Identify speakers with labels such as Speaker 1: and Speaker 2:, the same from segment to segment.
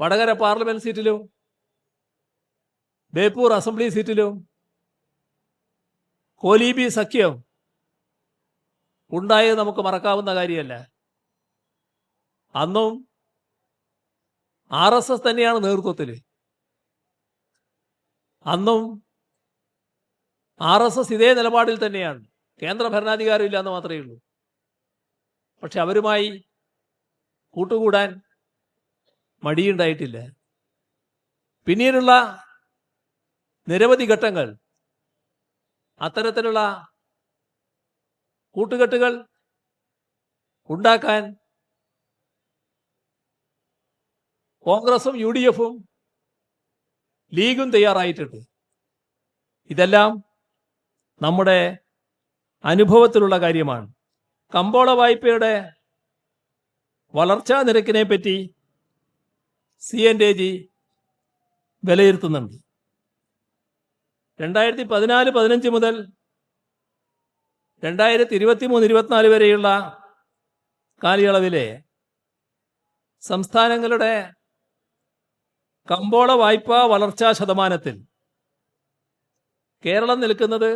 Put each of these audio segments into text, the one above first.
Speaker 1: Vadakara parliament സീറ്റിലും Beypore assembly സീറ്റിലും കോലീബി സഖ്യം ഉണ്ടായത് നമുക്ക് മറക്കാവുന്ന കാര്യമല്ല. അന്നും RSS തന്നെയാണ് നേതൃത്വത്തിൽ. അന്നും RSS ഇതേ നിലപാടിൽ തന്നെയാണ്. കേന്ദ്ര ഭരണാധികാരം ഇല്ല എന്ന് മാത്രമേ ഉള്ളൂ. പക്ഷെ അവരുമായി കൂട്ടുകൂടാൻ മടിയുണ്ടായിട്ടില്ല. പിന്നീടുള്ള നിരവധി ഘട്ടങ്ങൾ അത്തരത്തിലുള്ള കൂട്ടുകെട്ടുകൾ ഉണ്ടാക്കാൻ കോൺഗ്രസും UDF-ഉം ലീഗും തയ്യാറായിട്ടുണ്ട്. ഇതെല്ലാം നമ്മുടെ അനുഭവത്തിലുള്ള കാര്യമാണ്. കമ്പോള വായ്പയുടെ വളർച്ചാ നിരക്കിനെ പറ്റി CNTG വിലയിരുത്തുന്നുണ്ട്. 2014-15 മുതൽ 2023-24 വരെയുള്ള കാലയളവിലെ സംസ്ഥാനങ്ങളുടെ കമ്പോള വായ്പാ വളർച്ചാ ശതമാനത്തിൽ കേരളം നിൽക്കുന്നത്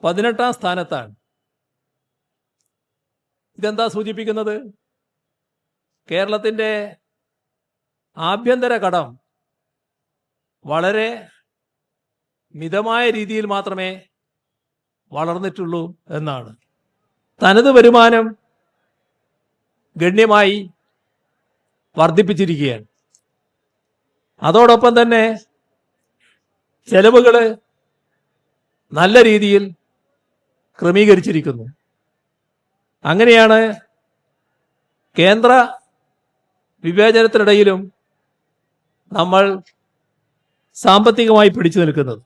Speaker 1: 18ാം സ്ഥാനത്താണ്. ഇതെന്താ സൂചിപ്പിക്കുന്നത്? കേരളത്തിൻ്റെ ആഭ്യന്തര കടം വളരെ മിതമായ രീതിയിൽ മാത്രമേ വളർന്നിട്ടുള്ളൂ എന്നാണ്. തനത് വരുമാനം ഗണ്യമായി വർദ്ധിപ്പിച്ചിരിക്കുകയാണ്. അതോടൊപ്പം തന്നെ ചെലവുകൾ നല്ല രീതിയിൽ ക്രമീകരിച്ചിരിക്കുന്നു. അങ്ങനെയാണ് കേന്ദ്ര വിവേചനത്തിനിടയിലും നമ്മൾ സാമ്പത്തികമായി പിടിച്ചു നിൽക്കുന്നത്.